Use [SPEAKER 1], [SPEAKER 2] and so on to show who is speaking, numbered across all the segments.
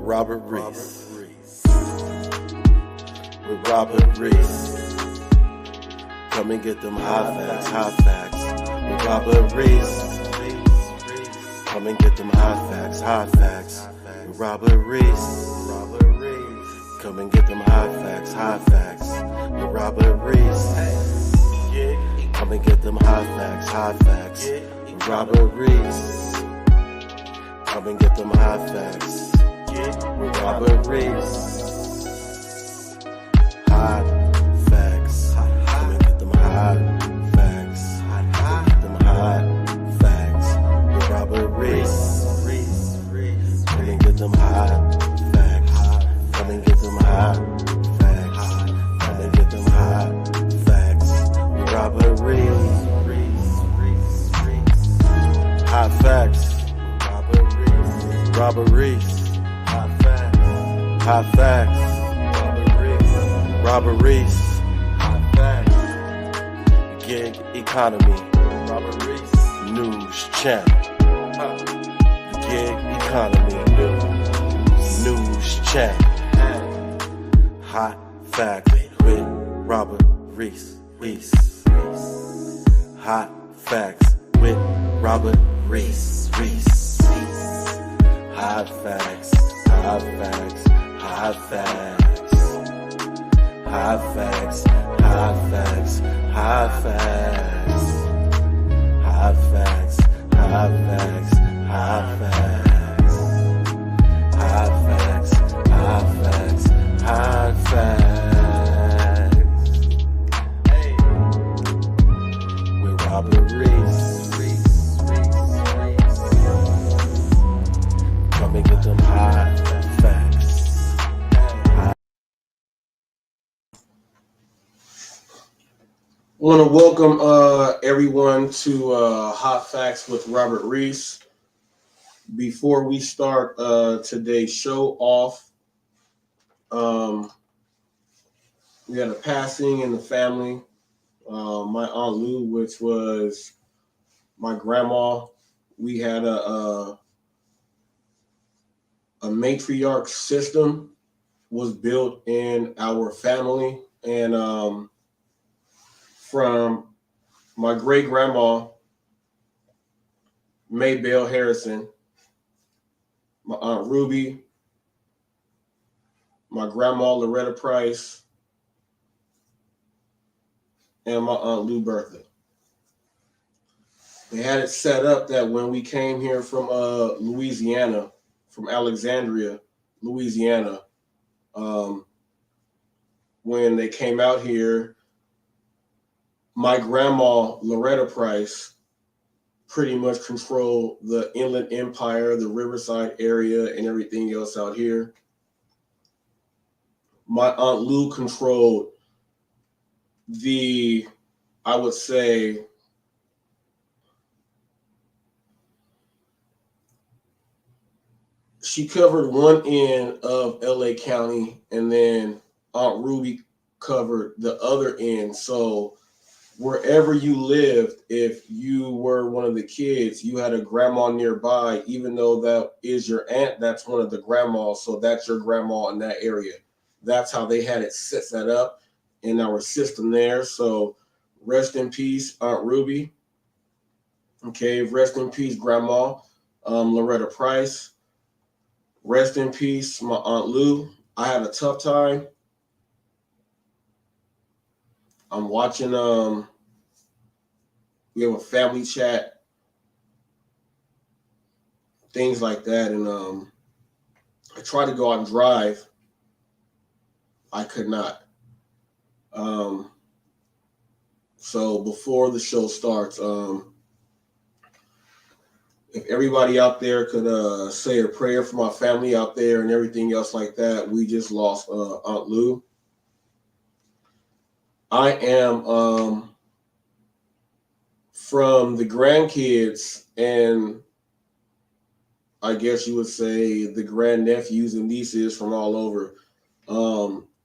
[SPEAKER 1] Robert Reese. With Robert Reese. Come and get them hot facts. With Robert Reese. Come and get them hot facts. With Robert Reese. Come and get them hot facts. With Robert Reese. Come and get them hot facts. With Robert Reese. Come and get them hot facts. With Robert Reese. Hot facts. Come and get them hot facts. Come and get them hot facts. With Robert Reese. Come and get them hot facts. Come and get them hot facts. Come and get them hot facts. With Robert Reese. Hot facts. Robert Reese. Hot facts. Hot facts. Robert Reese. Hot facts. Gig economy. Robert Reese. News channel. Gig economy. News channel. Hot facts with Robert Reese. Hot facts with Robert Reese. Hot facts. Hot facts. Hot facts. Hot facts. Hot facts. Hot facts. Hot facts. Hot facts. Hot facts. Hot facts. Hot facts. Hot facts. Hey. With Robert Reese. Come and get them hot facts. I want to welcome everyone to Hot Facts with Robert Reese. Before we start today's show off, we had a passing in the family. My Aunt Lou, which was my grandma, we had a matriarch system was built in our family, and from my great grandma Maybelle Harrison, my Aunt Ruby, my grandma Loretta Price, and my Aunt Lou Bertha. They had it set up that when we came here from Louisiana, from Alexandria, Louisiana, when they came out here, my grandma Loretta Price pretty much controlled the Inland Empire, the Riverside area, and everything else out here. My Aunt Lou controlled I would say, she covered one end of LA County, and then Aunt Ruby covered the other end. So wherever you lived, if you were one of the kids, you had a grandma nearby, even though that is your aunt, that's one of the grandmas. So that's your grandma in that area. That's how they had it set up in our system there. So rest in peace, Aunt Ruby. Okay, rest in peace, Grandma Loretta Price. Rest in peace, my Aunt Lou. I had a tough time. I'm watching, we have a family chat, things like that. And I tried to go out and drive. I could not. So before the show starts, if everybody out there could say a prayer for my family out there and everything else like that. We just lost Aunt Lou. I am from the grandkids, and I guess you would say the grandnephews and nieces from all over.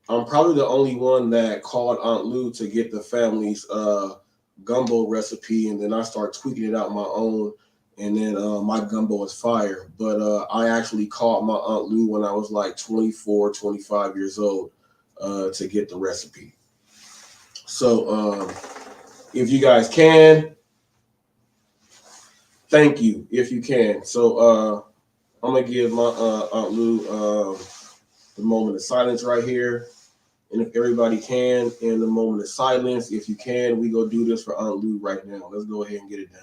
[SPEAKER 1] I'm probably the only one that called Aunt Lou to get the family's gumbo recipe, and then I start tweaking it out my own And then my gumbo is fire. But I actually called my Aunt Lou when I was like 24, 25 years old to get the recipe. So if you guys can, thank you if you can. So I'm gonna give my Aunt Lou the moment of silence right here. And if everybody can, in the moment of silence, if you can, we go do this for Aunt Lou right now. Let's go ahead and get it done.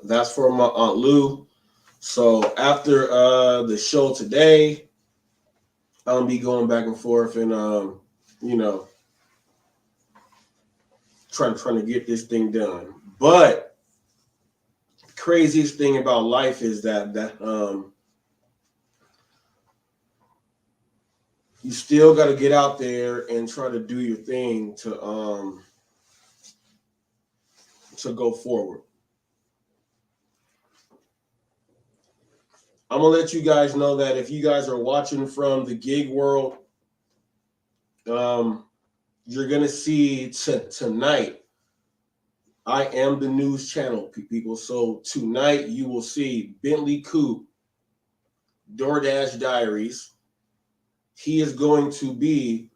[SPEAKER 1] That's for my Aunt Lou. So after the show today, I'll be going back and forth and you know, trying to get this thing done. But the craziest thing about life is that you still got to get out there and try to do your thing to go forward. I'm gonna let you guys know that if you guys are watching from the gig world, um, you're gonna see tonight. I am the news channel, people. So tonight you will see Bentley Coupe, DoorDash Diaries. He is going to be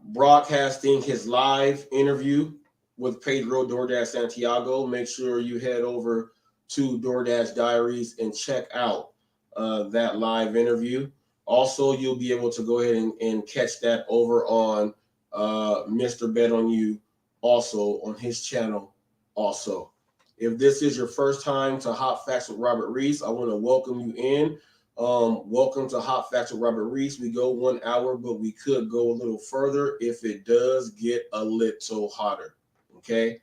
[SPEAKER 1] broadcasting his live interview with Pedro DoorDash Santiago. Make sure you head over to DoorDash Diaries and check out that live interview. Also, you'll be able to go ahead and catch that over on Mr. Bet on You, also on his channel. Also, if this is your first time to Hot Facts with Robert Reese, I want to welcome you in. Welcome to Hot Facts with Robert Reese. We go 1 hour, but we could go a little further if it does get a little hotter. Okay.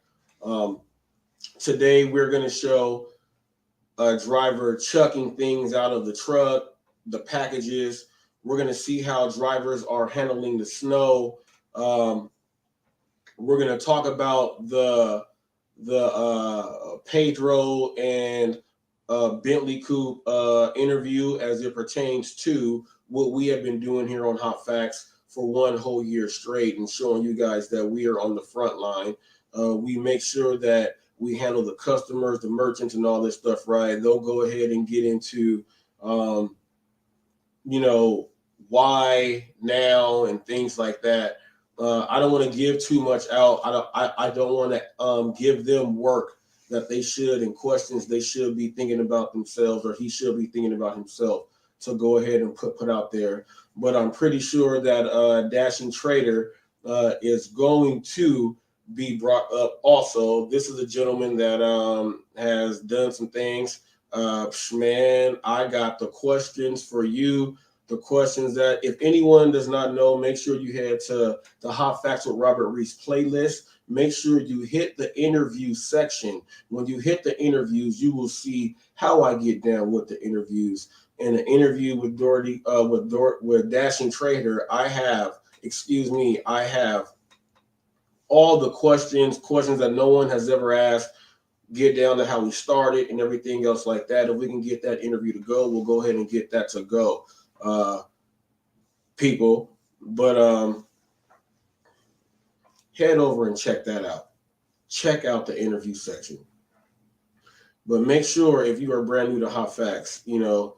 [SPEAKER 1] Today we're going to show a driver chucking things out of the truck, the packages. We're going to see how drivers are handling the snow. We're going to talk about the Pedro and Bentley Coupe interview as it pertains to what we have been doing here on Hot Facts for 1 whole year straight and showing you guys that we are on the front line. We make sure that we handle the customers, the merchants, and all this stuff right. They'll go ahead and get into, why now and things like that. I don't want to give too much out. I don't want to give them work that they should and questions they should be thinking about themselves or he should be thinking about himself to go ahead and put out there. But I'm pretty sure that Dashing Trader is going to be brought up also. This is a gentleman that has done some things. Man, I got the questions for you. The questions that if anyone does not know, make sure you head to the Hot Facts with Robert Reese playlist. Make sure you hit the interview section. When you hit the interviews, you will see how I get down with the interviews. In an interview with with Dashing Trader, I have all the questions that no one has ever asked, get down to how we started and everything else like that. If we can get that interview to go, we'll go ahead and get that to go. People, but head over and check that out. Check out the interview section. But make sure if you are brand new to Hot Facts, you know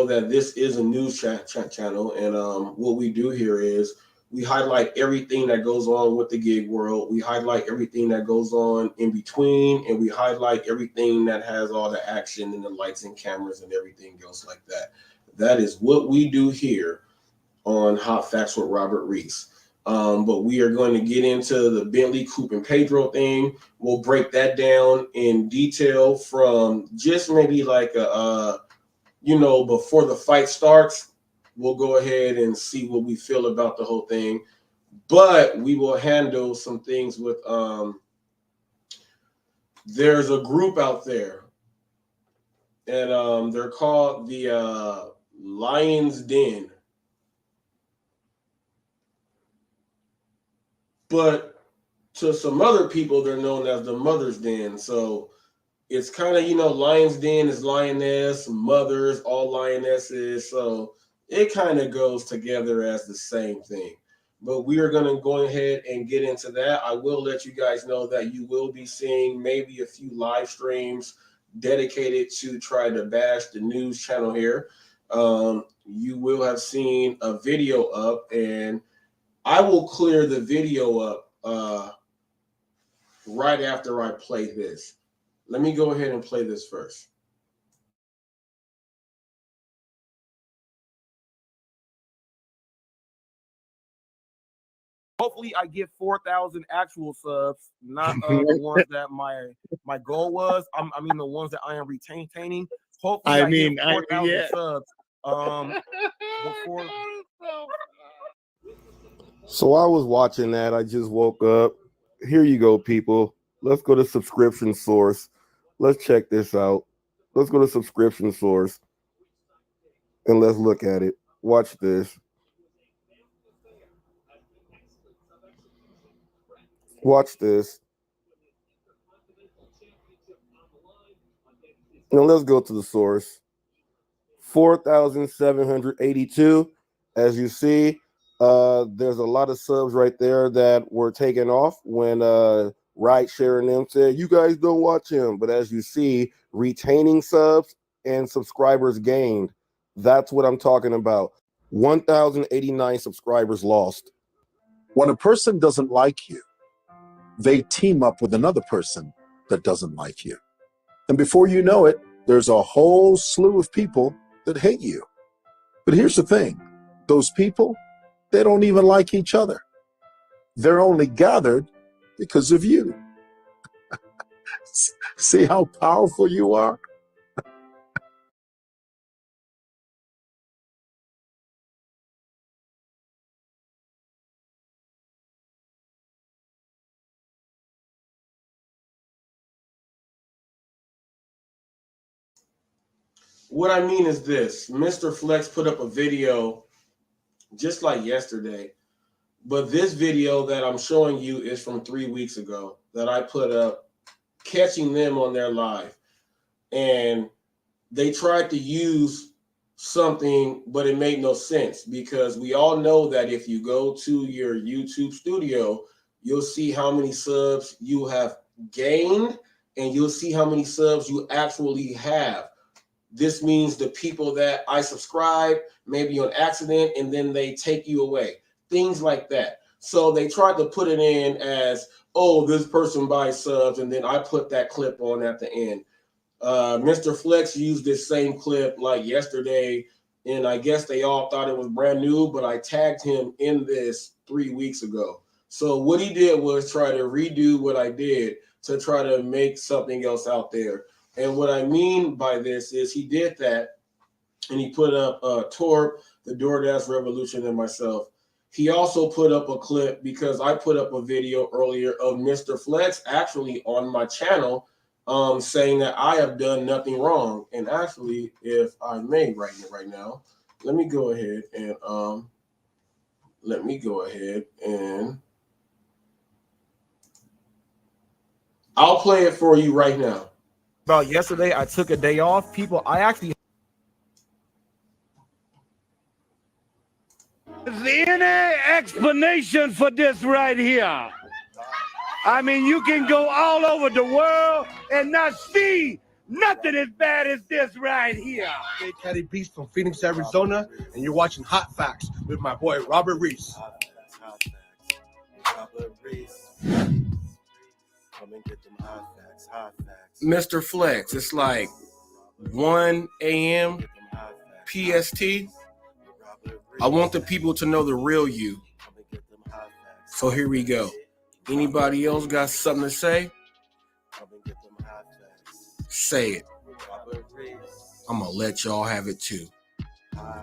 [SPEAKER 1] that this is a news channel, and what we do here is we highlight everything that goes on with the gig world. We highlight everything that goes on in between, and we highlight everything that has all the action and the lights and cameras and everything else like that. That is what we do here on Hot Facts with Robert Reese. But we are going to get into the Bentley Coupe and Pedro thing. We'll break that down in detail from just maybe like before the fight starts. We'll go ahead and see what we feel about the whole thing. but we will handle some things with there's a group out there, and they're called the Lion's Den. But to some other people, they're known as the Mother's Den. So it's kind of, Lion's Den is lioness, mothers, all lionesses. So it kind of goes together as the same thing. But we are going to go ahead and get into that. I will let you guys know that you will be seeing maybe a few live streams dedicated to try to bash the news channel here. You will have seen a video up, and I will clear the video up right after I play this. Let me go ahead and play this first. Hopefully, I get 4,000 actual subs, not the ones that my goal was. I mean, the ones that I am retaining. Hopefully, I get 4,000 subs. Before. So I was watching that. I just woke up. Here you go, people. Let's go to subscription source. Let's check this out. Let's go to subscription source and let's look at it. Watch this. Watch this. Now let's go to the source. 4,782. As you see, there's a lot of subs right there that were taken off when Ride Sharing them said, you guys don't watch him. But as you see, retaining subs and subscribers gained. That's what I'm talking about. 1,089 subscribers lost.
[SPEAKER 2] When a person doesn't like you, they team up with another person that doesn't like you. And before you know it, there's a whole slew of people that hate you. But here's the thing. Those people, they don't even like each other. They're only gathered because of you. See how powerful you are?
[SPEAKER 1] What I mean is this. Mr. Flex put up a video just like yesterday, but this video that I'm showing you is from 3 weeks ago that I put up catching them on their live. And they tried to use something, but it made no sense because we all know that if you go to your YouTube studio, you'll see how many subs you have gained and you'll see how many subs you actually have. This means the people that I subscribe, maybe on accident, and then they take you away. Things like that. So they tried to put it in as, oh, this person buys subs, and then I put that clip on at the end. Mr. Flex used this same clip like yesterday, and I guess they all thought it was brand new, but I tagged him in this 3 weeks ago. So what he did was try to redo what I did to try to make something else out there. And what I mean by this is he did that, and he put up Torp, the DoorDash Revolution, and myself. He also put up a clip because I put up a video earlier of Mr. Flex actually on my channel saying that I have done nothing wrong. And actually, if I may right now, let me go ahead and I'll play it for you right now. About yesterday, I took a day off. People, I actually
[SPEAKER 3] Is there any explanation for this right here? I mean, you can go all over the world and not see nothing as bad as this right here.
[SPEAKER 4] Hey, Caddy Beast from Phoenix, Arizona, and you're watching Hot Facts with my boy Robert Reese.
[SPEAKER 5] Robert Reese. Come and get them hot facts, hot facts.
[SPEAKER 1] Mr. Flex, it's like 1 a.m. PST. I want the people to know the real you. So here we go. Anybody else got something to say? Say it. I'm going to let y'all have it too.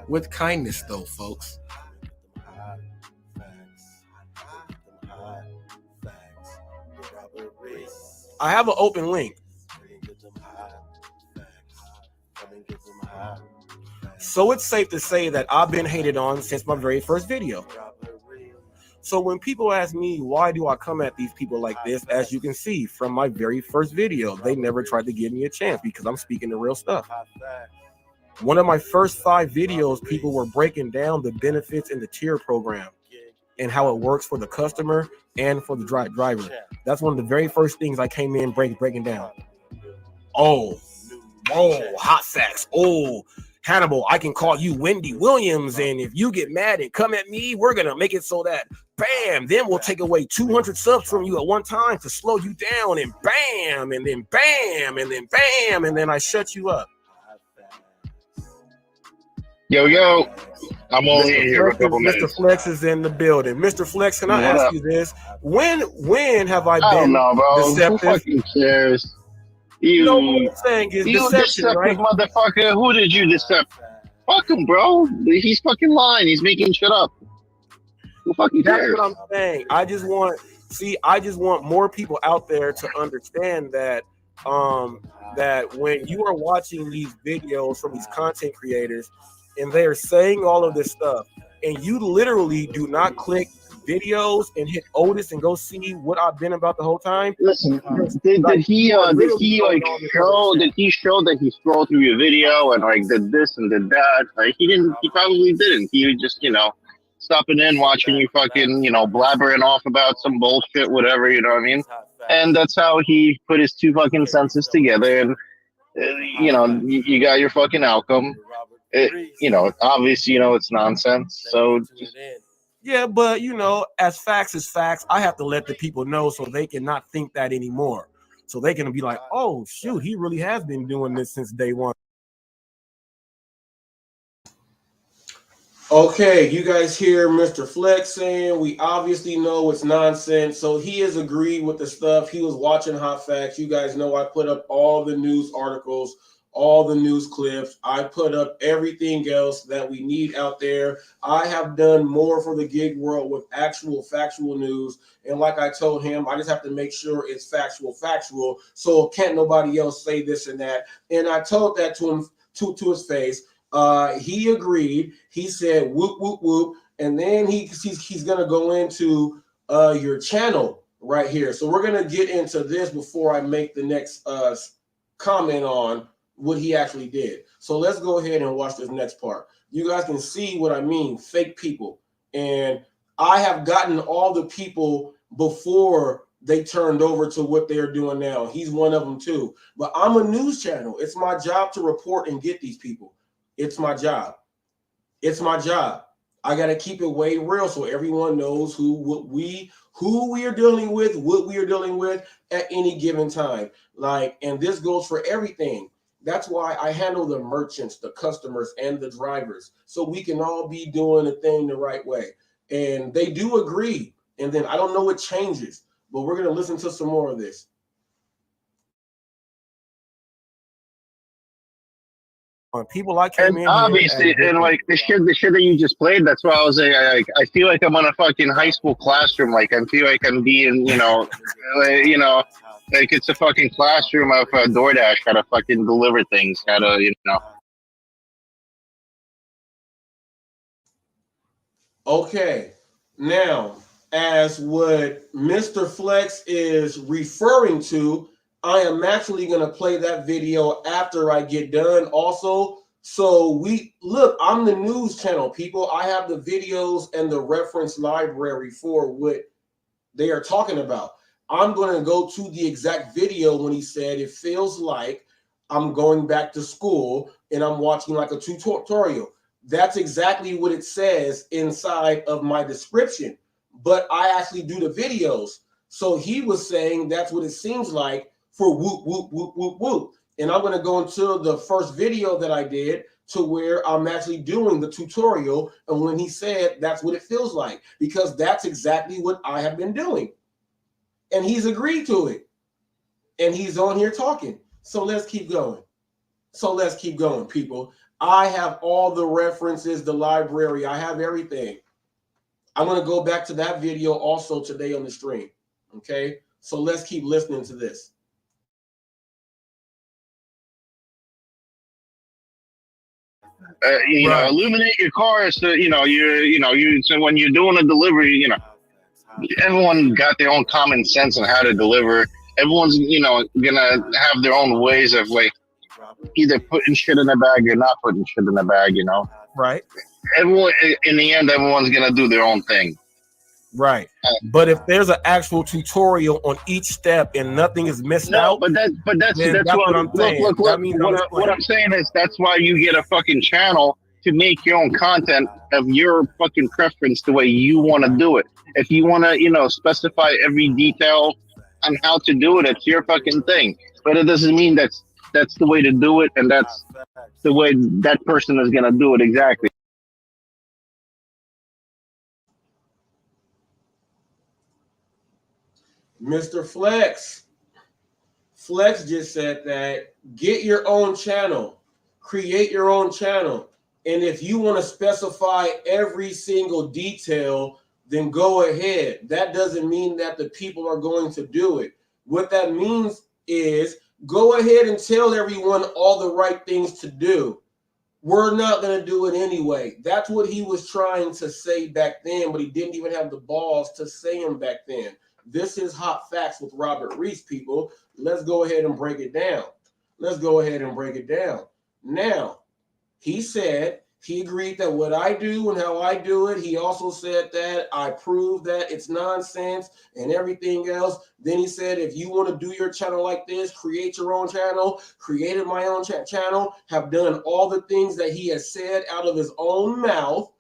[SPEAKER 1] With kindness though, folks. I have an open link. So it's safe to say that I've been hated on since my very first video. So when people ask me, why do I come at these people like this? As you can see from my very first video, they never tried to give me a chance because I'm speaking the real stuff. One of my first 5 videos, people were breaking down the benefits in the tier program and how it works for the customer and for the driver. That's one of the very first things I came in breaking down. Oh, hot facts. Oh, Hannibal, I can call you Wendy Williams, and if you get mad and come at me, we're gonna make it so that bam, then we'll take away 200 subs from you at one time to slow you down, and bam, and then bam, and then bam, and then I shut you up.
[SPEAKER 6] Yo, I'm only in here for a couple minutes.
[SPEAKER 1] Mr. Flex is in the building. Mr. Flex, can I ask you this? When have I been
[SPEAKER 6] I don't know, bro.
[SPEAKER 1] deceptive?
[SPEAKER 6] Who fucking cares? You,
[SPEAKER 1] know what I'm saying is
[SPEAKER 6] you
[SPEAKER 1] deception,
[SPEAKER 6] deceptive
[SPEAKER 1] right?
[SPEAKER 6] motherfucker. Who did you decept? Fuck him, bro. He's fucking lying. He's making shit up. Who fucking cares?
[SPEAKER 1] That's what I'm saying. I just want more people out there to understand that that when you are watching these videos from these content creators and they're saying all of this stuff, and you literally do not click videos and hit Otis and go see what I've been about the whole time.
[SPEAKER 6] Listen, did he show that he scrolled through your video and like did this and did that? Like he probably didn't. He was just, stopping in, watching you fucking, blabbering off about some bullshit, whatever, you know what I mean? And that's how he put his 2 fucking senses together, and you got your fucking outcome. Obviously, it's nonsense. So
[SPEAKER 1] yeah, but as facts, I have to let the people know so they can not think that anymore. So they can be like, oh shoot, he really has been doing this since day one. Okay, you guys hear Mr. Flex saying we obviously know it's nonsense. So he has agreed with the stuff. He was watching Hot Facts. You guys know I put up all the news articles, all the news clips. I put up everything else that we need out there. I have done more for the gig world with actual factual news. And like I told him, I just have to make sure it's factual. So can't nobody else say this and that. And I told that to him to his face. He agreed. He said whoop whoop whoop, and then he's gonna go into your channel right here. So we're gonna get into this before I make the next comment on what he actually did. So let's go ahead and watch this next part. You guys can see what I mean, fake people. And I have gotten all the people before they turned over to what they're doing now. He's one of them too. But I'm a news channel. It's my job to report and get these people. It's my job. I got to keep it way real so everyone knows who we are dealing with, what we are dealing with at any given time. And this goes for everything. That's why I handle the merchants, the customers, and the drivers, so we can all be doing the thing the right way. And they do agree. And then I don't know what changes, but we're going to listen to some more of this. People I came
[SPEAKER 6] and
[SPEAKER 1] in
[SPEAKER 6] obviously, and like the shit that you just played, that's why I was like, I feel like I'm on a fucking high school classroom. Like I feel like I'm being, like it's a fucking classroom of DoorDash, how to fucking deliver things, how to,
[SPEAKER 1] Okay, now as what Mr. Flex is referring to, I am actually going to play that video after I get done also. So I'm the news channel, people. I have the videos and the reference library for what they are talking about. I'm going to go to the exact video when he said it feels like I'm going back to school and I'm watching like a tutorial. That's exactly what it says inside of my description. But I actually do the videos. So he was saying that's what it seems like for whoop, whoop, whoop, whoop, whoop. And I'm going to go into the first video that I did to where I'm actually doing the tutorial. And when he said that's what it feels like, because that's exactly what I have been doing. And he's agreed to it. And he's on here talking. So let's keep going. People. I have all the references, the library. I have everything. I'm going to go back to that video also today on the stream. Okay. So let's keep listening to this.
[SPEAKER 6] You know, illuminate your cars. So, so when you're doing a delivery, you know, everyone got their own common sense on how to deliver. Everyone's, gonna have their own ways of like either putting shit in a bag or not putting shit in a bag. You know,
[SPEAKER 7] Right.
[SPEAKER 6] everyone in the end, everyone's gonna do their own thing.
[SPEAKER 7] Right. But if there's an actual tutorial on each step and nothing is missed out,
[SPEAKER 6] but that's
[SPEAKER 7] then that's what I'm saying.
[SPEAKER 6] Look.
[SPEAKER 7] That means
[SPEAKER 6] What I'm saying is that's why you get a fucking channel to make your own content of your fucking preference the way you want to do it. If you want to, specify every detail on how to do it, it's your fucking thing. But it doesn't mean that's the way to do it, and that's the way that person is gonna do it exactly.
[SPEAKER 1] Mr. Flex just said that get your own channel, create your own channel. And if you want to specify every single detail, then go ahead. That doesn't mean that the people are going to do it. What that means is go ahead and tell everyone all the right things to do. We're not going to do it anyway. That's what he was trying to say back then, but he didn't even have the balls to say them back then. This is Hot Facts with Robert Reese, people. Let's go ahead and break it down. Now, he said he agreed that what I do and how I do it, he also said that I prove that it's nonsense and everything else. Then he said, if you want to do your channel like this, create your own channel, created my own channel, have done all the things that he has said out of his own mouth.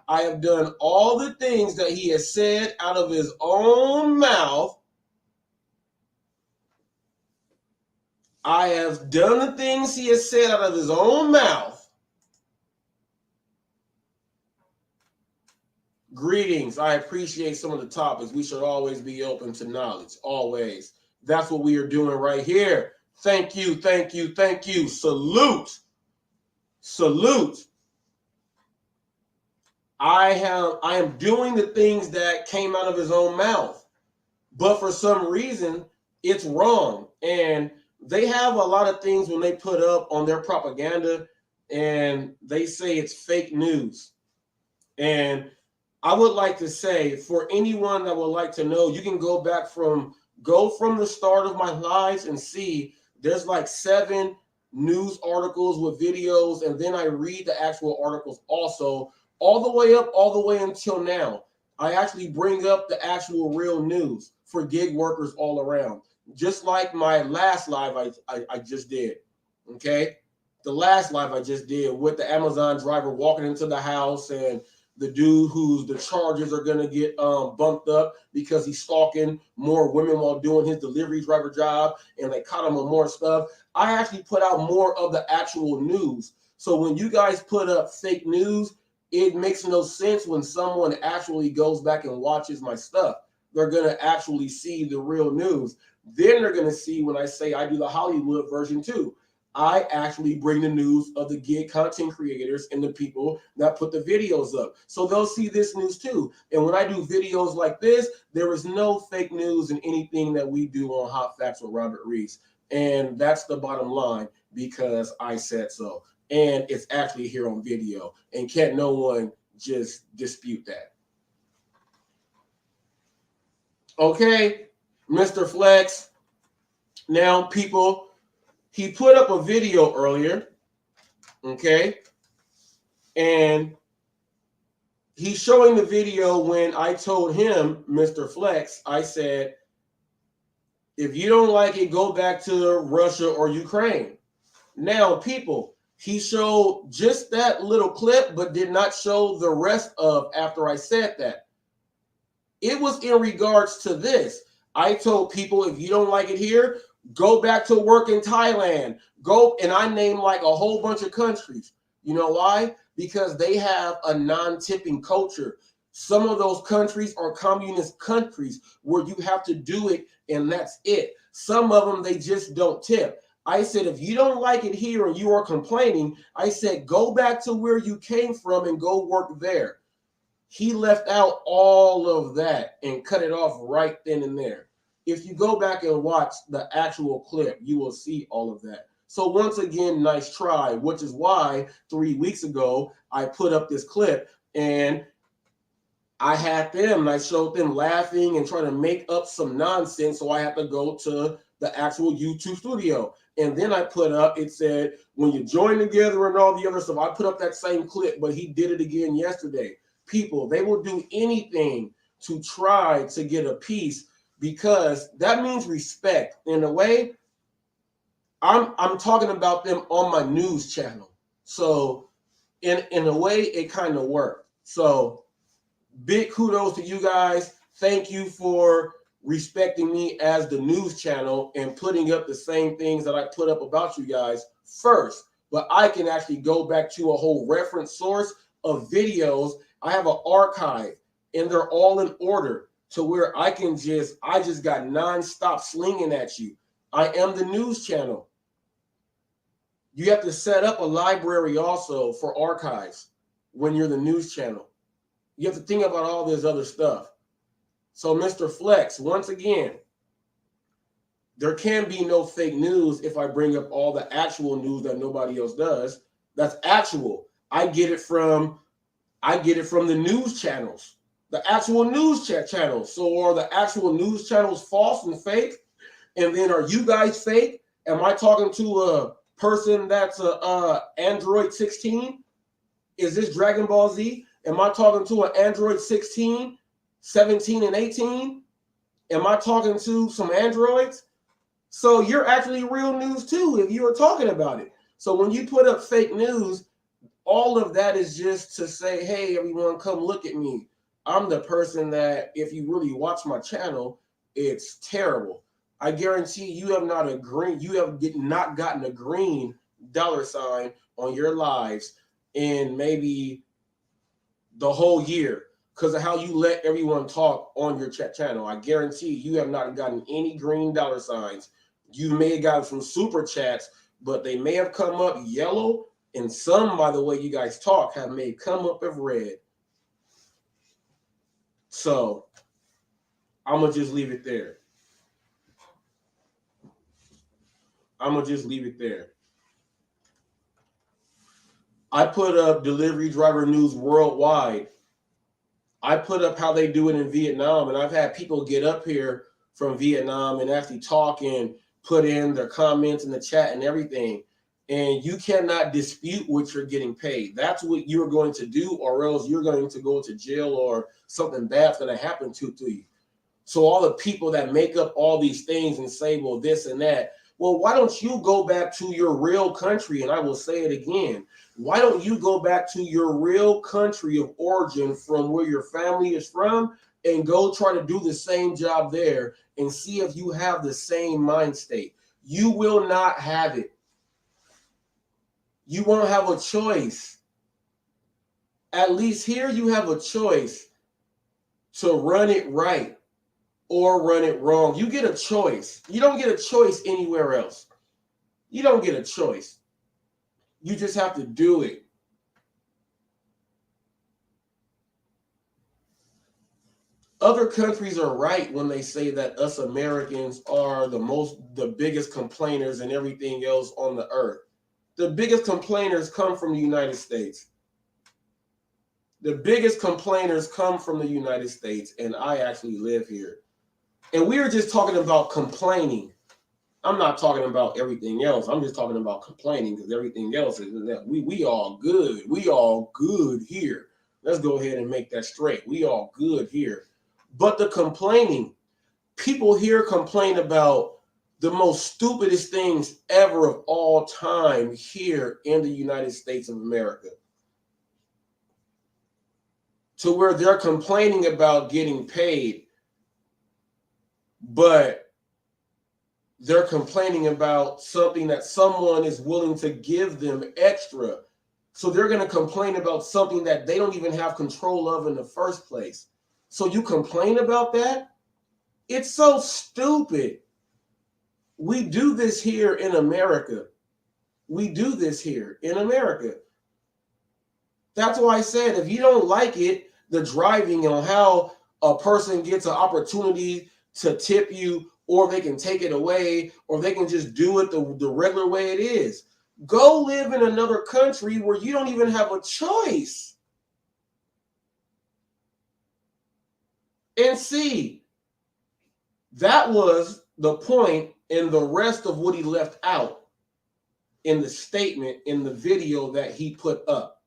[SPEAKER 1] I have done all the things that he has said out of his own mouth. I have done the things he has said out of his own mouth. Greetings. I appreciate some of the topics. We should always be open to knowledge. Always. That's what we are doing right here. Thank you. Salute. I am doing the things that came out of his own mouth, but for some reason it's wrong. And they have a lot of things when they put up on their propaganda and they say it's fake news. And I would like to say, for anyone that would like to know, you can go from the start of my lives and see there's like 7 news articles with videos, and then I read the actual articles also, all the way until now. I actually bring up the actual real news for gig workers all around. Just like my last live I just did, okay? The last live I just did with the Amazon driver walking into the house and the dude whose the charges are going to get bumped up because he's stalking more women while doing his delivery driver job, and they caught him on more stuff. I actually put out more of the actual news. So when you guys put up fake news, it makes no sense when someone actually goes back and watches my stuff. They're going to actually see the real news. Then they're going to see when I say I do the Hollywood version too. I actually bring the news of the gig content creators and the people that put the videos up. So they'll see this news too. And when I do videos like this, there is no fake news in anything that we do on Hot Facts with Robert Reese. And that's the bottom line, because I said so. And it's actually here on video. And can't no one just dispute that. Okay, Mr. Flex. Now, people, he put up a video earlier, okay? And he's showing the video when I told him, Mr. Flex, I said, if you don't like it, go back to Russia or Ukraine. Now, people, he showed just that little clip, but did not show the rest of after I said that. It was in regards to this. I told people, if you don't like it here, go back to work in Thailand. Go, and I named like a whole bunch of countries. You know why? Because they have a non-tipping culture. Some of those countries are communist countries where you have to do it and that's it. Some of them, they just don't tip. I said, if you don't like it here and you are complaining, I said, go back to where you came from and go work there. He left out all of that and cut it off right then and there. If you go back and watch the actual clip, you will see all of that. So once again, nice try, which is why 3 weeks ago I put up this clip and I had them and I showed them laughing and trying to make up some nonsense. So I had to go to the actual YouTube studio. And then I put up, it said, when you join together and all the other stuff, I put up that same clip, but he did it again yesterday. People, they will do anything to try to get a piece because that means respect. In a way, I'm talking about them on my news channel. So in a way, it kind of worked. So big kudos to you guys. Thank you for respecting me as the news channel and putting up the same things that I put up about you guys first. But I can actually go back to a whole reference source of videos. I have an archive and they're all in order to where I just got nonstop slinging at you. I am the news channel. You have to set up a library also for archives when you're the news channel. You have to think about all this other stuff. So Mr. Flex, once again, there can be no fake news if I bring up all the actual news that nobody else does. That's actual. I get it from the news channels, the actual news channels. So are the actual news channels false and fake? And then are you guys fake? Am I talking to a person that's a Android 16? Is this Dragon Ball Z? Am I talking to an Android 16, 17, and 18? Am I talking to some Androids? So you're actually real news too if you were talking about it. So when you put up fake news, all of that is just to say, hey, everyone, come look at me. I'm the person that, if you really watch my channel, it's terrible. I guarantee you have not gotten a green $sign on your lives in maybe the whole year because of how you let everyone talk on your channel. I guarantee you have not gotten any green $signs. You may have gotten some super chats, but they may have come up yellow, and some, by the way you guys talk, may come up as red. So I'm gonna just leave it there. I put up delivery driver news worldwide. I put up how they do it in Vietnam, and I've had people get up here from Vietnam and actually talk and put in their comments in the chat and everything. And you cannot dispute what you're getting paid. That's what you're going to do, or else you're going to go to jail or something bad's going to happen to you. So all the people that make up all these things and say, well, this and that, well, why don't you go back to your real country? And I will say it again. Why don't you go back to your real country of origin from where your family is from and go try to do the same job there and see if you have the same mind state? You will not have it. You won't have a choice. At least here you have a choice to run it right or run it wrong. You get a choice. You don't get a choice anywhere else. You don't get a choice. You just have to do it. Other countries are right when they say that us Americans are the biggest complainers and everything else on the earth. The biggest complainers come from the United States. The biggest complainers come from the United States, and I actually live here. And we were just talking about complaining. I'm not talking about everything else. I'm just talking about complaining because everything else is that we all good. We all good here. Let's go ahead and make that straight. We all good here. But the complaining, people here complain about the most stupidest things ever of all time here in the United States of America. To where they're complaining about getting paid, but they're complaining about something that someone is willing to give them extra. So they're going to complain about something that they don't even have control of in the first place. So you complain about that? It's so stupid. We do this here in America. We do this here in America. That's why I said, if you don't like it, the driving on how a person gets an opportunity to tip you or they can take it away, or they can just do it the regular way it is. Go live in another country where you don't even have a choice. And see, that was the point and the rest of what he left out in the statement in the video that he put up.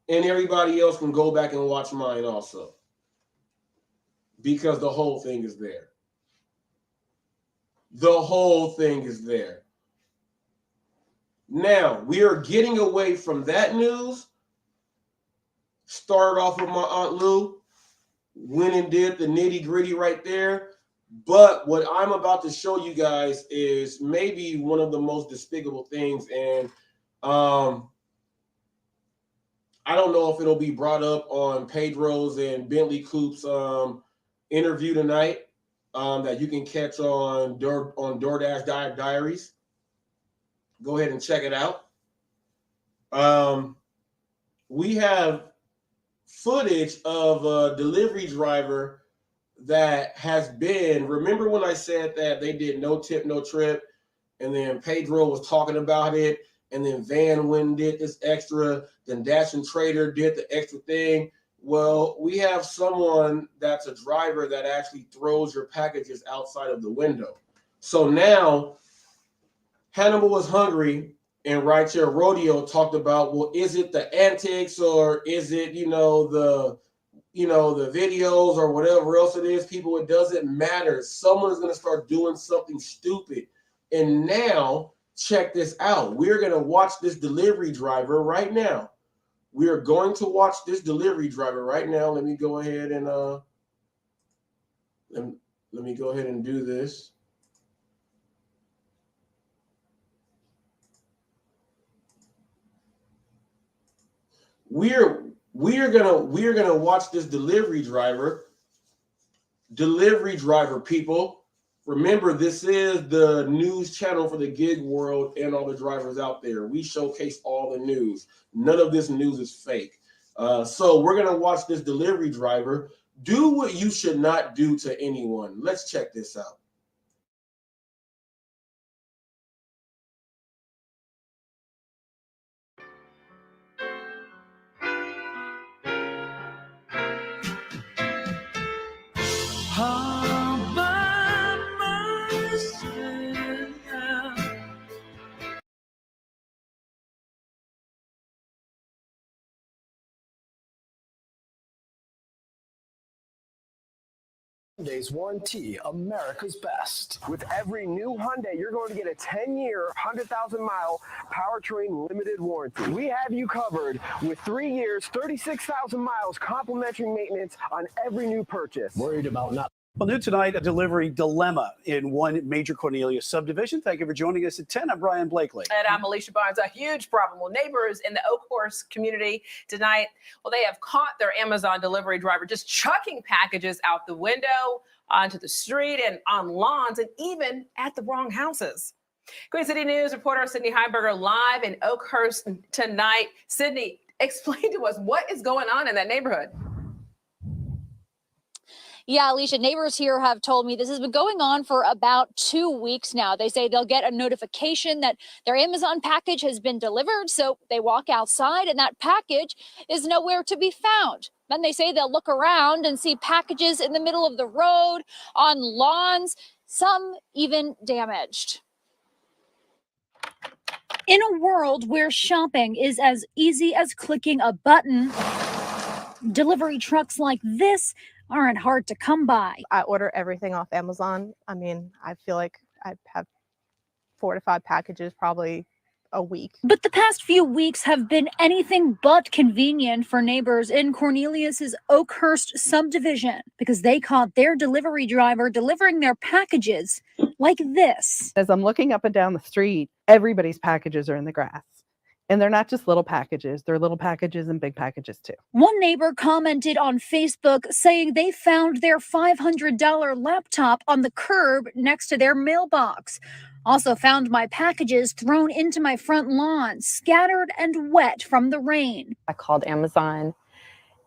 [SPEAKER 1] And everybody else can go back and watch mine also, because the whole thing is there. The whole thing is there. Now, we are getting away from that news. Started off with my Aunt Lou, went and did the nitty-gritty right there. But what I'm about to show you guys is maybe one of the most despicable things. And I don't know if it'll be brought up on Pedro's and Bentley Coop's interview tonight that you can catch on DoorDash Diaries. Go ahead and check it out. We have footage of a delivery driver that has been, remember when I said that they did no tip, no trip, and then Pedro was talking about it, and then Van went and did this extra, then Dash and Trader did the extra thing. Well, we have someone that's a driver that actually throws your packages outside of the window. So now Hannibal was hungry, and Rideshare Rodeo talked about, well, is it the antics, or is it, the videos or whatever else it is, people, it doesn't matter. Someone's going to start doing something stupid. And now check this out. We're going to watch this delivery driver right now. We are going to watch this delivery driver right now. Let me go ahead and let me go ahead and do this. We're gonna watch this delivery driver, people. Remember, this is the news channel for the gig world and all the drivers out there. We showcase all the news. None of this news is fake. So we're gonna watch this delivery driver do what you should not do to anyone. Let's check this out.
[SPEAKER 8] Hyundai's warranty, America's best. With every new Hyundai, you're going to get a 10-year, 100,000-mile powertrain limited warranty. We have you covered with 3 years, 36,000 miles, complimentary maintenance on every new purchase. Worried about not.
[SPEAKER 9] Well, new tonight, a delivery dilemma in one major Cornelius subdivision. Thank you for joining us at 10. I'm Brian Blakely.
[SPEAKER 10] And I'm Alicia Barnes. A huge problem. Well, neighbors in the Oakhorse community tonight, well, they have caught their Amazon delivery driver just chucking packages out the window, onto the street, and on lawns, and even at the wrong houses. Queen City News reporter Sydney Heiberger live in Oakhurst tonight. Sydney, explain to us what is going on in that neighborhood.
[SPEAKER 11] Yeah, Alicia, neighbors here have told me this has been going on for about 2 weeks now. They say they'll get a notification that their Amazon package has been delivered. So they walk outside and that package is nowhere to be found. Then they say they'll look around and see packages in the middle of the road, on lawns, some even damaged. In a world where shopping is as easy as clicking a button, delivery trucks like this aren't hard to come by.
[SPEAKER 12] I order everything off Amazon. I mean, I feel like I have 4 to 5 packages probably a week.
[SPEAKER 11] But the past few weeks have been anything but convenient for neighbors in Cornelius's Oakhurst subdivision because they caught their delivery driver delivering their packages like this.
[SPEAKER 12] As I'm looking up and down the street, everybody's packages are in the grass. And they're not just little packages, they're little packages and big packages too.
[SPEAKER 11] One neighbor commented on Facebook saying they found their $500 laptop on the curb next to their mailbox. Also found my packages thrown into my front lawn, scattered and wet from the rain.
[SPEAKER 13] I called Amazon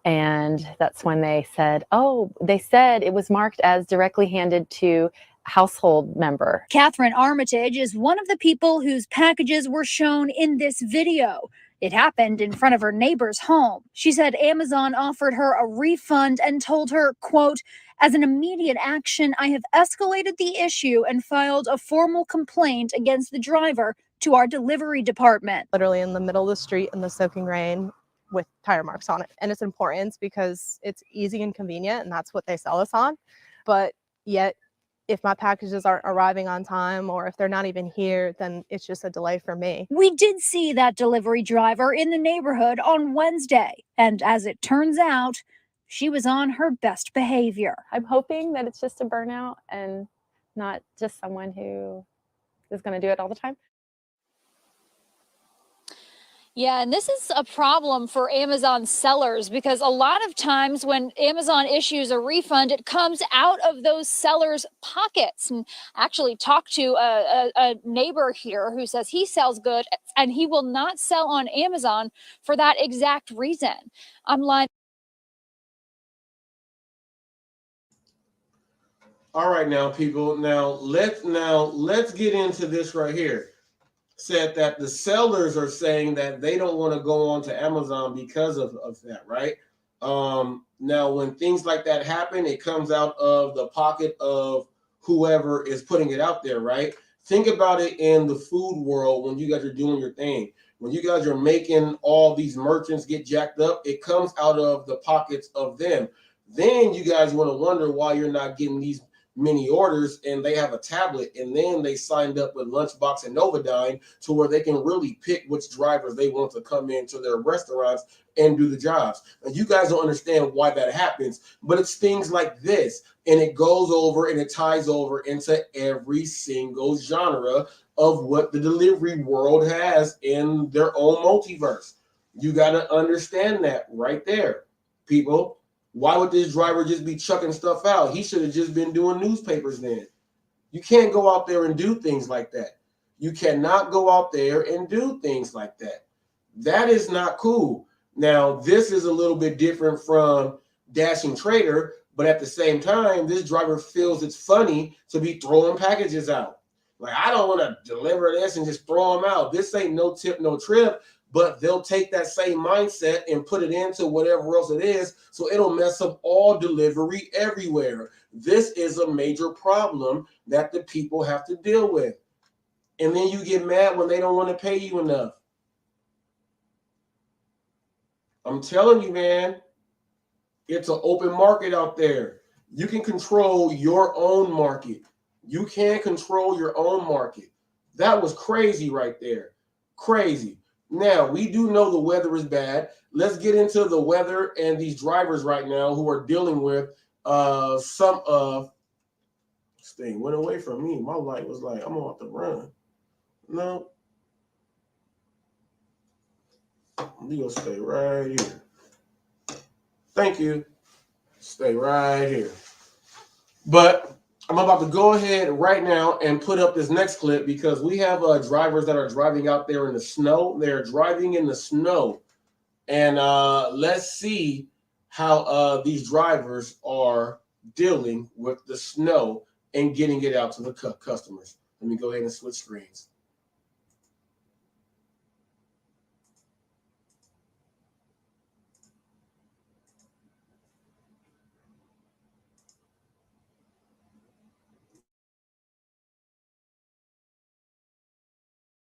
[SPEAKER 13] And that's when they said, oh, they said it was marked as directly handed to household member.
[SPEAKER 11] Catherine Armitage is one of the people whose packages were shown in this video. It happened in front of her neighbor's home. She said Amazon offered her a refund and told her, quote, as an immediate action, I have escalated the issue and filed a formal complaint against the driver to our delivery department.
[SPEAKER 14] Literally in the middle of the street in the soaking rain with tire marks on it. And it's important because it's easy and convenient, and that's what they sell us on. But yet, if my packages aren't arriving on time or if they're not even here, then it's just a delay for me.
[SPEAKER 11] We did see that delivery driver in the neighborhood on Wednesday. And as it turns out, she was on her best behavior.
[SPEAKER 13] I'm hoping that it's just a burnout and not just someone who is going to do it all the time.
[SPEAKER 11] Yeah, and this is a problem for Amazon sellers because a lot of times when Amazon issues a refund, it comes out of those sellers' pockets. And actually talked to a neighbor here who says he sells good and he will not sell on Amazon for that exact reason. I'm like,
[SPEAKER 1] all right, now people, let's get into this right here. Said that the sellers are saying that they don't want to go on to Amazon because of that, right? Now, when things like that happen, it comes out of the pocket of whoever is putting it out there, right? Think about it in the food world when you guys are doing your thing. When you guys are making all these merchants get jacked up, it comes out of the pockets of them. Then you guys want to wonder why you're not getting these many orders, and they have a tablet, and then they signed up with Lunchbox and Novodyne to where they can really pick which drivers they want to come into their restaurants and do the jobs. And you guys don't understand why that happens, but it's things like this, and it goes over and it ties over into every single genre of what the delivery world has in their own multiverse. You got to understand that right there, people. Why would this driver just be chucking stuff out? He should have just been doing newspapers then. You can't go out there and do things like that. You cannot go out there and do things like that. That is not cool. Now, this is a little bit different from Dashing Trader, but at the same time, this driver feels it's funny to be throwing packages out. Like, I don't want to deliver this and just throw them out. This ain't no tip, no trip. But they'll take that same mindset and put it into whatever else it is, so it'll mess up all delivery everywhere. This is a major problem that the people have to deal with. And then you get mad when they don't want to pay you enough. I'm telling you, man, it's an open market out there. You can control your own market. You can control your own market. That was crazy right there. Crazy. Now, we do know the weather is bad. Let's get into the weather and these drivers right now who are dealing with some of this thing went away from me. My light was like, I'm about to run. No. We're going to stay right here. Thank you. Stay right here. But I'm about to go ahead right now and put up this next clip because we have drivers that are driving out there in the snow. They're driving in the snow. And let's see how these drivers are dealing with the snow and getting it out to the customers. Let me go ahead and switch screens.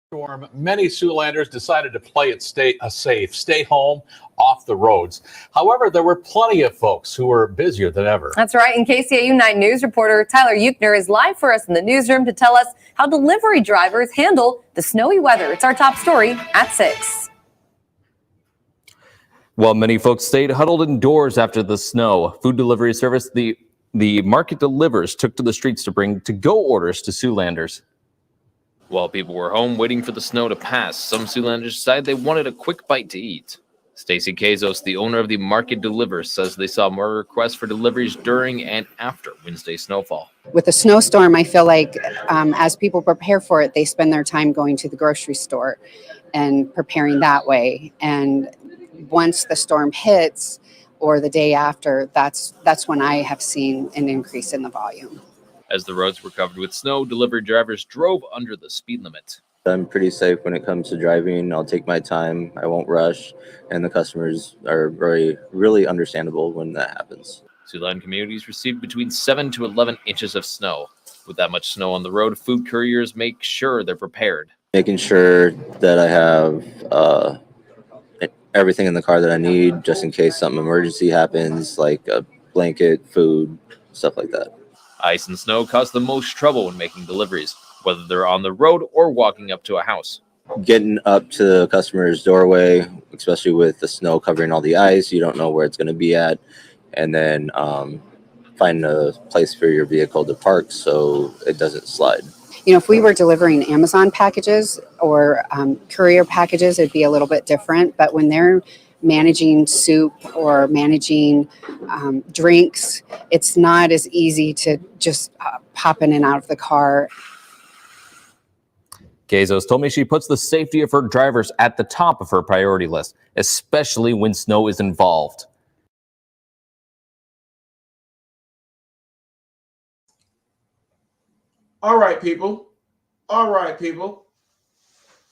[SPEAKER 15] Storm, many Siouxlanders decided to play it safe, stay home off the roads. However, there were plenty of folks who were busier than ever.
[SPEAKER 16] That's right. And KCAU 9 News reporter Tyler Euchner is live for us in the newsroom to tell us how delivery drivers handle the snowy weather. It's our top story at 6.
[SPEAKER 17] While many folks stayed huddled indoors after the snow, food delivery service, the Market Delivers, took to the streets to bring to-go orders to Siouxlanders. While people were home waiting for the snow to pass, some Siouxlanders decided they wanted a quick bite to eat. Stacey Kazos, the owner of the Market Delivers, says they saw more requests for deliveries during and after Wednesday's snowfall.
[SPEAKER 18] With a snowstorm, I feel like as people prepare for it, they spend their time going to the grocery store and preparing that way. And once the storm hits, or the day after, that's when I have seen an increase in the volume.
[SPEAKER 17] As the roads were covered with snow, delivery drivers drove under the speed limit.
[SPEAKER 19] I'm pretty safe when it comes to driving. I'll take my time. I won't rush. And the customers are really understandable when that happens.
[SPEAKER 17] Siouxland communities received between 7 to 11 inches of snow. With that much snow on the road, food couriers make sure they're prepared.
[SPEAKER 19] Making sure that I have everything in the car that I need just in case some emergency happens, like a blanket, food, stuff like that.
[SPEAKER 17] Ice and snow cause the most trouble when making deliveries, whether they're on the road or walking up to a house.
[SPEAKER 19] Getting up to the customer's doorway, especially with the snow covering all the ice, you don't know where it's going to be at. And then finding a place for your vehicle to park so it doesn't slide.
[SPEAKER 18] You know, if we were delivering Amazon packages or courier packages, it'd be a little bit different. But when they're managing soup or managing drinks, it's not as easy to just pop in and out of the car.
[SPEAKER 17] Gazos told me she puts the safety of her drivers at the top of her priority list, especially when snow is involved.
[SPEAKER 1] All right, people. All right, people.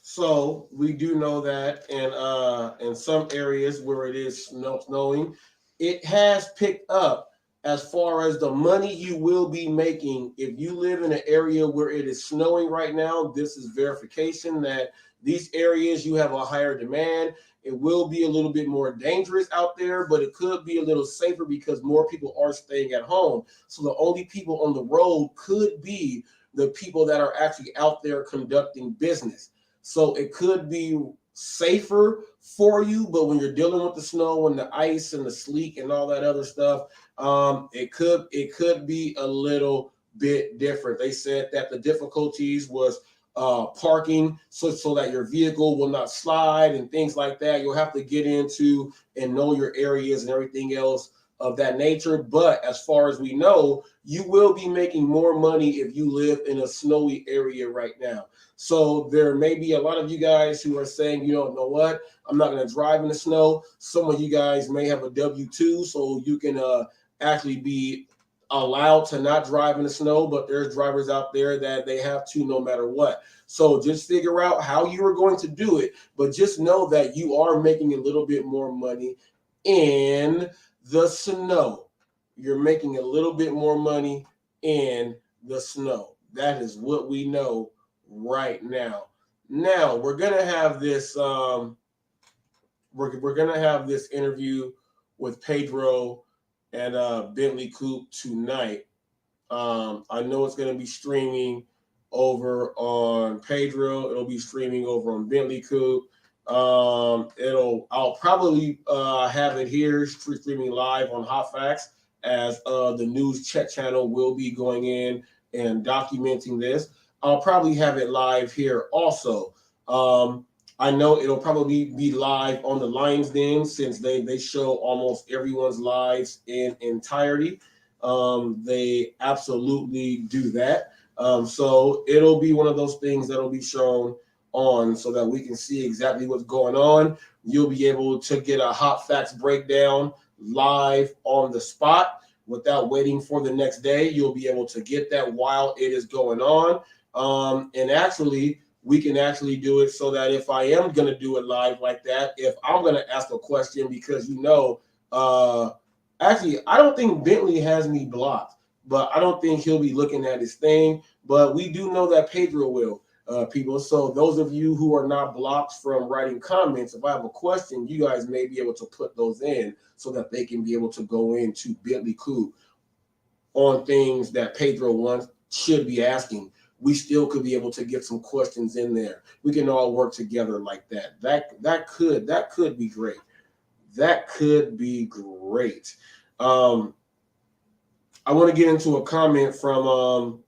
[SPEAKER 1] So we do know that in some areas where it is snowing, it has picked up as far as the money you will be making. If you live in an area where it is snowing right now, this is verification that these areas you have a higher demand. It will be a little bit more dangerous out there, but it could be a little safer because more people are staying at home. So the only people on the road could be the people that are actually out there conducting business. So it could be safer for you, but when you're dealing with the snow and the ice and the sleet and all that other stuff, it could be a little bit different. They said that the difficulties was parking so that your vehicle will not slide and things like that. You'll have to get into and know your areas and everything else of that nature. But as far as we know, you will be making more money if you live in a snowy area right now. So there may be a lot of you guys who are saying, you know what, I'm not going to drive in the snow. Some of you guys may have a W-2, so you can actually be allowed to not drive in the snow, but there's drivers out there that they have to no matter what. So just figure out how you are going to do it, but just know that you are making a little bit more money in the snow. You're making a little bit more money in the snow. That is what we know right now. Now we're gonna have this. We're gonna have this interview with Pedro and Bentley Coupe tonight. I know it's gonna be streaming over on Pedro. It'll be streaming over on Bentley Coupe. I'll probably have it here streaming live on HotFacts as the news channel will be going in and documenting this. I'll probably have it live here also. I know it'll probably be live on the Lions Den since they show almost everyone's lives in entirety. They absolutely do that. So it'll be one of those things that'll be shown on so that we can see exactly what's going on. You'll be able to get a HotFacts breakdown live on the spot without waiting for the next day. You'll be able to get that while it is going on. And actually, we can actually do it so that if I am going to do it live like that, if I'm going to ask a question, because actually, I don't think Bentley has me blocked, but I don't think he'll be looking at his thing. But we do know that Pedro will. People. So those of you who are not blocked from writing comments, if I have a question, you guys may be able to put those in so that they can be able to go into Bentley Coupe on things that Pedro should be asking. We still could be able to get some questions in there. We can all work together like that. That could be great. That could be great. I want to get into a comment from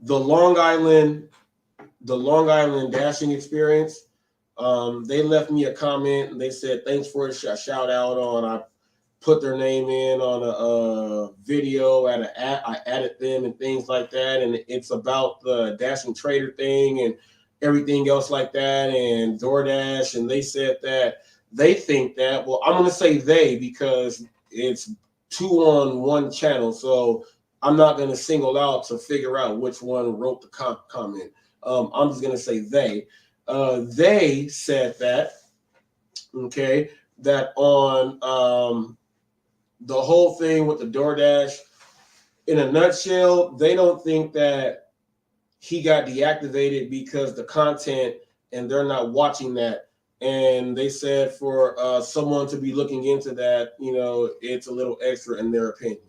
[SPEAKER 1] the Long Island dashing experience. They left me a comment and they said, thanks for a shout out on, I put their name in on a video I added them and things like that. And it's about the Dashing Trader thing and everything else like that and DoorDash. And they said that they think that. Well, I'm going to say they because it's 2 on 1 channel. So I'm not going to single out to figure out which one wrote the comment. I'm just going to say they. They said that, okay, that on the whole thing with the DoorDash, in a nutshell, they don't think that he got deactivated because the content and they're not watching that. And they said for someone to be looking into that, you know, it's a little extra in their opinion.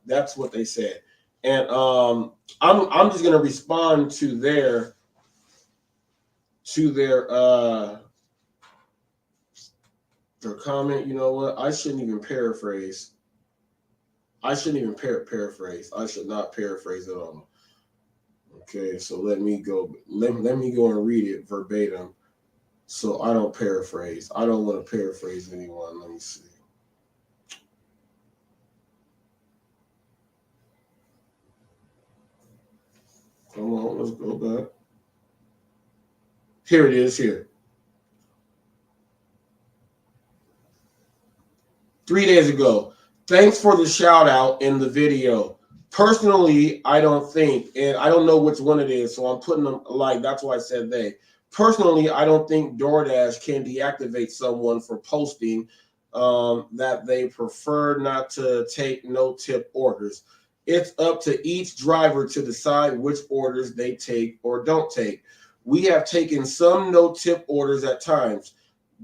[SPEAKER 1] That's what they said. And I'm just gonna respond to their comment. You know what? I shouldn't even paraphrase. I shouldn't even paraphrase. I should not paraphrase at all. Okay, so let me go. Let me go and read it verbatim, so I don't paraphrase. I don't want to paraphrase anyone. Let me see. Come on, let's go back. Here it is. Here. 3 days ago. Thanks for the shout out in the video. Personally, I don't think, and I don't know which one it is, so I'm putting them like, that's why I said they. Personally, I don't think DoorDash can deactivate someone for posting that they prefer not to take no-tip orders. It's up to each driver to decide which orders they take or don't take. We have taken some no-tip orders at times.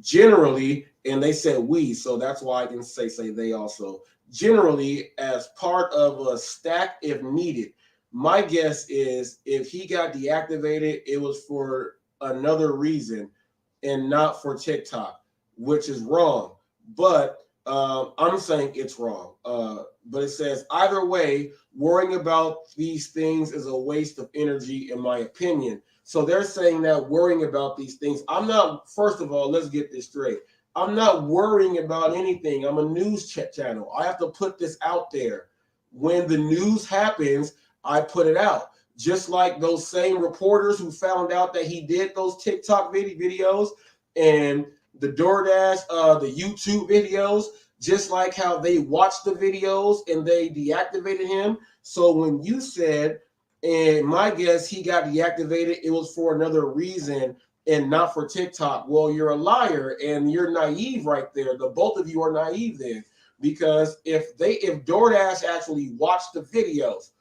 [SPEAKER 1] Generally, and they said we, so that's why I can say they also. Generally, as part of a stack if needed. My guess is if he got deactivated, it was for another reason and not for TikTok, which is wrong. But I'm saying it's wrong. But it says either way, worrying about these things is a waste of energy, in my opinion. So they're saying that worrying about these things, I'm not, first of all, let's get this straight. I'm not worrying about anything. I'm a news channel. I have to put this out there. When the news happens, I put it out. Just like those same reporters who found out that he did those TikTok videos and the DoorDash, the YouTube videos, just like how they watched the videos and they deactivated him. So when you said, and my guess, he got deactivated, it was for another reason and not for TikTok. Well, you're a liar and you're naive right there. The both of you are naive then, because if DoorDash actually watched the videos,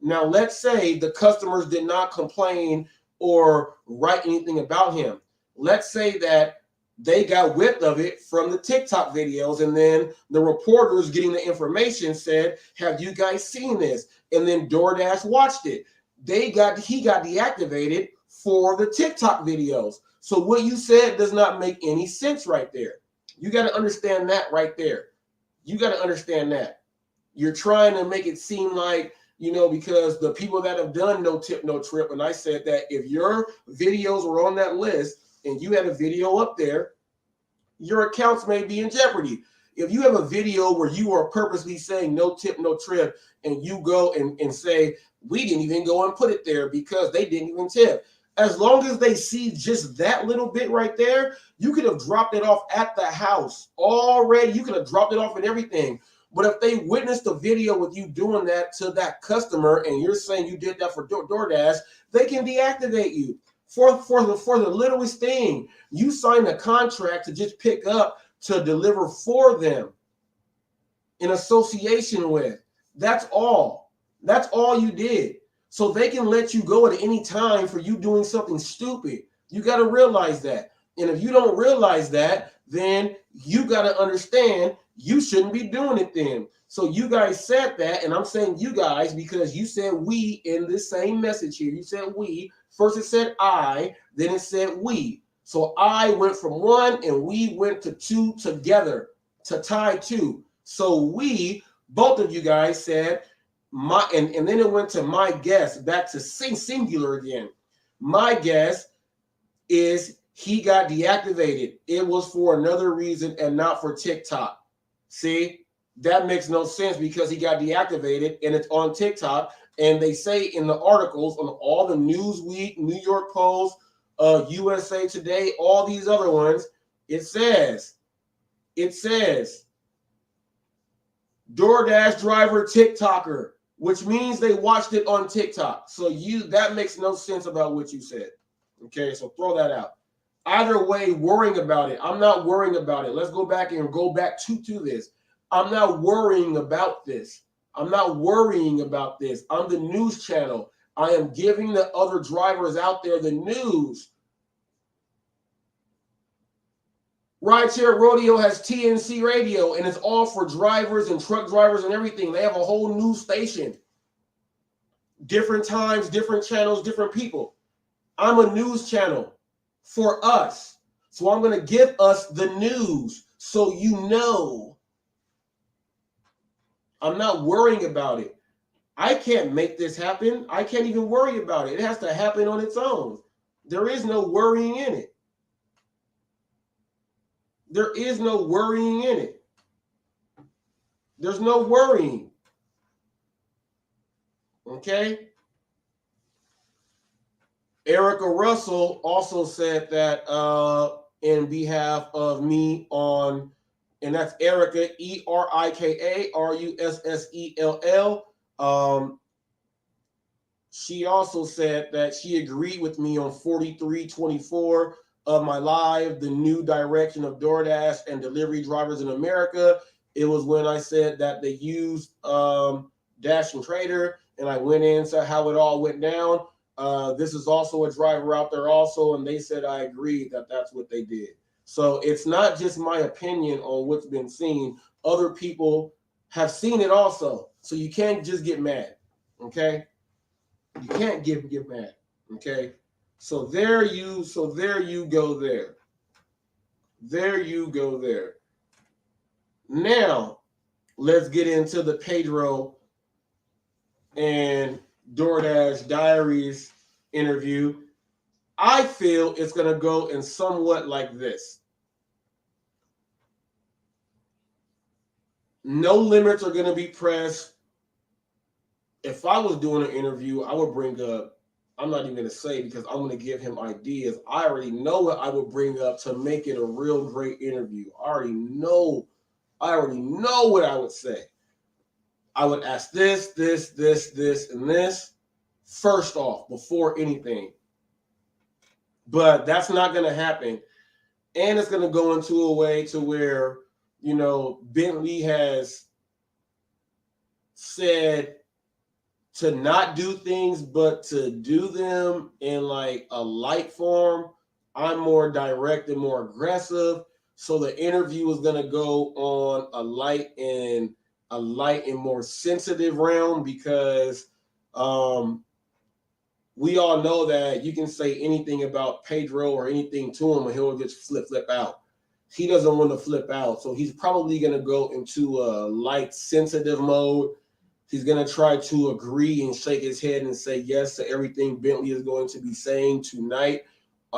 [SPEAKER 1] now let's say the customers did not complain or write anything about him. Let's say that they got whipped of it from the TikTok videos, and then the reporters getting the information said, have you guys seen this? And then DoorDash watched it. He got deactivated for the TikTok videos. So what you said does not make any sense right there. You got to understand that right there. You got to understand that. You're trying to make it seem like, you know, because the people that have done no tip, no trip, and I said that if your videos were on that list and you had a video up there, your accounts may be in jeopardy. If you have a video where you are purposely saying no tip, no trip, and you go and say, we didn't even go and put it there because they didn't even tip. As long as they see just that little bit right there, you could have dropped it off at the house already. You could have dropped it off and everything. But if they witnessed the video with you doing that to that customer and you're saying you did that for DoorDash, they can deactivate you for the littlest thing. You signed a contract to just pick up to deliver for them in association with. That's all. That's all you did. So they can let you go at any time for you doing something stupid. You got to realize that. And if you don't realize that, then you got to understand you shouldn't be doing it then. So you guys said that, and I'm saying you guys because you said we in this same message here. You said we. First it said I, then it said we. So I went from 1 and we went to 2 together to tie 2. So we, both of you guys said, my and then it went to my guess, back to singular again. My guess is he got deactivated. It was for another reason and not for TikTok. See, that makes no sense because he got deactivated and it's on TikTok. And they say in the articles on all the Newsweek, New York Post, USA Today, all these other ones, it says It says DoorDash driver TikToker, which means they watched it on TikTok. So that makes no sense about what you said. Okay, so throw that out. Either way, worrying about it. I'm not worrying about it. Let's go back to this. I'm not worrying about this. I'm not worrying about this. I'm the news channel. I am giving the other drivers out there the news. Rideshare Rodeo has TNC radio, and it's all for drivers and truck drivers and everything. They have a whole news station. Different times, different channels, different people. I'm a news channel for us. So I'm going to give us the news so you know. I'm not worrying about it. I can't make this happen. I can't even worry about it. It has to happen on its own. There is no worrying in it. There is no worrying in it. There's no worrying. Okay? Erica Russell also said that in behalf of me on, and that's Erica, ERIKA RUSSELL. She also said that she agreed with me on 4324 of my live, the new direction of DoorDash and delivery drivers in America. It was when I said that they used Dash and Trader, and I went into how it all went down. This is also a driver out there also, and they said I agreed that that's what they did. So it's not just my opinion on what's been seen. Other people have seen it also. So you can't just get mad, okay? You can't get mad, okay? So there you go there. There you go there. Now, let's get into the Pedro and DoorDash Diaries interview. I feel it's going to go in somewhat like this. No limits are going to be pressed. If I was doing an interview, I would bring up, I'm not even going to say because I'm going to give him ideas. I already know what I would bring up to make it a real great interview. I already know what I would say. I would ask this, and this first off before anything. But that's not going to happen. And it's going to go into a way to where, you know, Bentley has said to not do things, but to do them in like a light form. I'm more direct and more aggressive. So the interview is going to go on a light and more sensitive realm because we all know that you can say anything about Pedro or anything to him and he'll just flip out. He doesn't want to flip out. So he's probably going to go into a light sensitive mode. He's going to try to agree and shake his head and say yes to everything Bentley is going to be saying tonight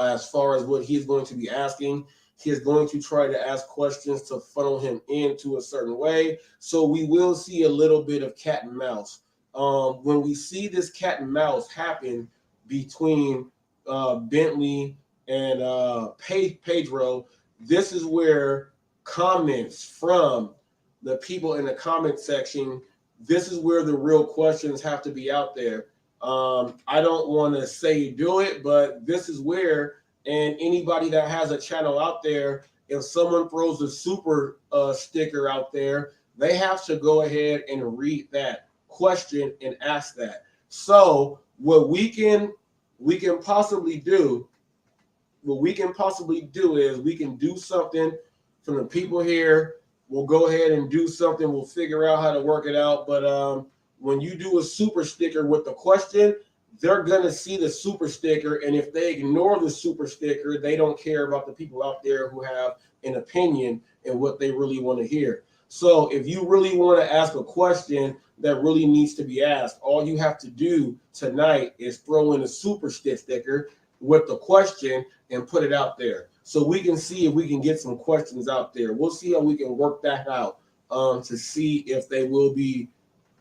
[SPEAKER 1] as far as what he's going to be asking. He is going to try to ask questions to funnel him into a certain way. So we will see a little bit of cat and mouse. When we see this cat and mouse happen between Bentley and Pedro, this is where comments from the people in the comment section, this is where the real questions have to be out there. I don't want to say do it, but this is where, and anybody that has a channel out there, if someone throws a super sticker out there, they have to go ahead and read that question and ask that. So what we can possibly do is we can do something from the people here. We'll go ahead and do something. We'll figure out how to work it out. But when you do a super sticker with the question, they're going to see the super sticker. And if they ignore the super sticker, they don't care about the people out there who have an opinion and what they really want to hear. So if you really want to ask a question that really needs to be asked, all you have to do tonight is throw in a super sticker with the question and put it out there. So we can see if we can get some questions out there. We'll see how we can work that out to see if they will be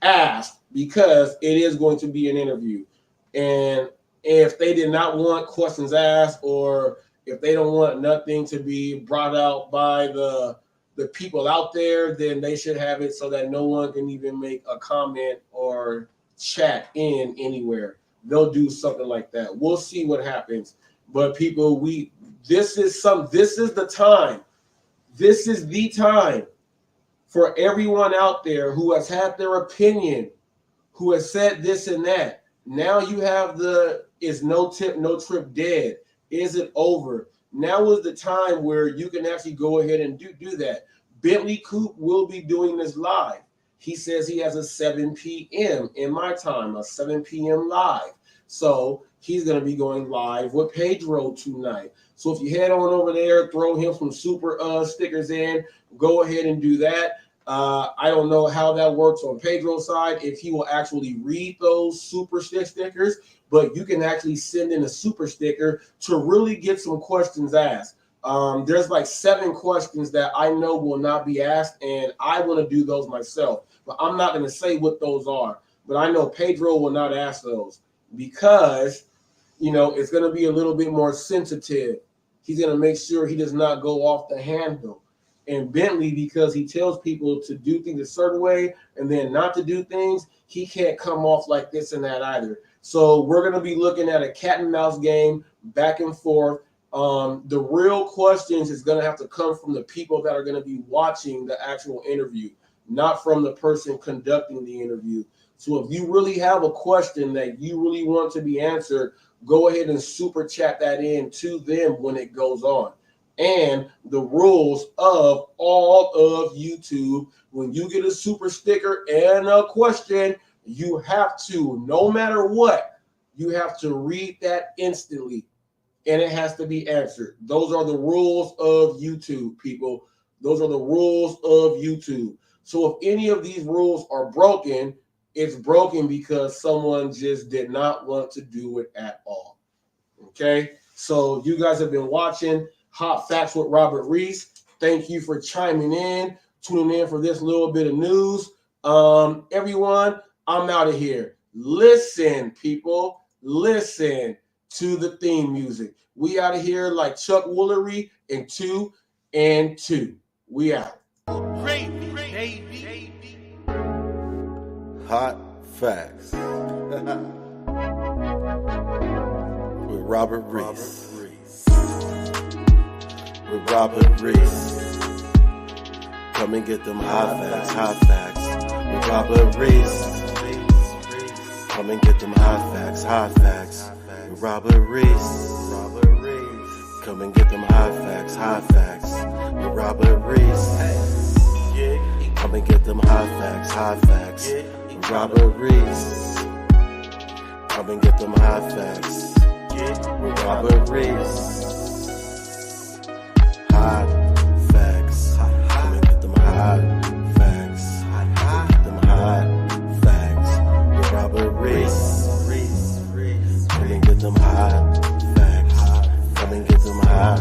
[SPEAKER 1] asked, because it is going to be an interview. And if they did not want questions asked, or if they don't want nothing to be brought out by the the people out there, then they should have it so that no one can even make a comment or chat in anywhere. They'll do something like that. We'll see what happens. But people, this is the time. This is the time for everyone out there who has had their opinion, who has said this and that. Now you have is no tip, no trip dead? Is it over? Now is the time where you can actually go ahead and do that. Bentley Coop will be doing this live. He says he has a 7 p.m. in my time, a 7 p.m. live. So he's going to be going live with Pedro tonight. So if you head on over there, throw him some super stickers in, go ahead and do that. I don't know how that works on Pedro's side, if he will actually read those super stickers, but you can actually send in a super sticker to really get some questions asked. There's like 7 questions that I know will not be asked, and I want to do those myself, but I'm not going to say what those are. But I know Pedro will not ask those because, it's going to be a little bit more sensitive. He's going to make sure he does not go off the handle. And Bentley, because he tells people to do things a certain way and then not to do things, he can't come off like this and that either. So we're going to be looking at a cat and mouse game back and forth. The real questions is going to have to come from the people that are going to be watching the actual interview, not from the person conducting the interview. So if you really have a question that you really want to be answered, go ahead and super chat that in to them when it goes on. And the rules of all of YouTube, when you get a super sticker and a question, you have to, no matter what, you have to read that instantly, and it has to be answered. Those are the rules of YouTube, people. Those are the rules of YouTube. So if any of these rules are broken, it's broken because someone just did not want to do it at all. Okay? So you guys have been watching Hot Facts with Robert Reese. Thank you for chiming in, tuning in for this little bit of news. Everyone, I'm out of here. Listen, people, listen to the theme music. We out of here like Chuck Woolery in 2 and 2. We out.
[SPEAKER 5] Hot Facts with Robert Reese. With Robert Reese. Come and get them hot facts with Robert Reese. Come and get them hot facts with Robert Reese. Come and get them hot facts with Robert Reese. Come and get them hot facts with Robert Reese. Come and get them hot facts with Robert Reese. Hot facts. Come and get them hot facts. Come and get them hot facts with Robert Reese. Come and get them hot facts. Come and get them hot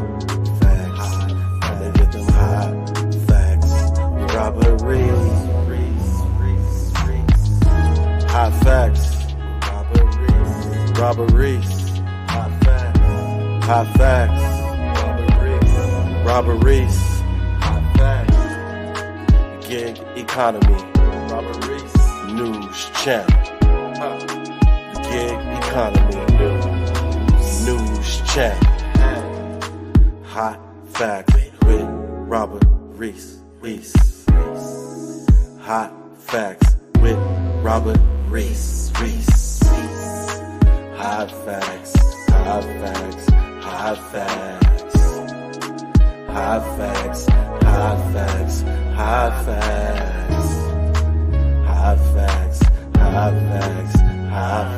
[SPEAKER 5] facts. Come and get them hot facts with Robert Reese. Hot facts. Robert Reese. Hot facts. Hot facts. Robert Reese. Hot facts. Gig economy. Robert Reese. News channel. Gig economy. News channel. Hot facts with Robert Reese. Hot facts with Robert Reese. Hot facts. Hot facts. Hot facts. Hot facts, hot facts, hot facts, hot facts, hot facts, hot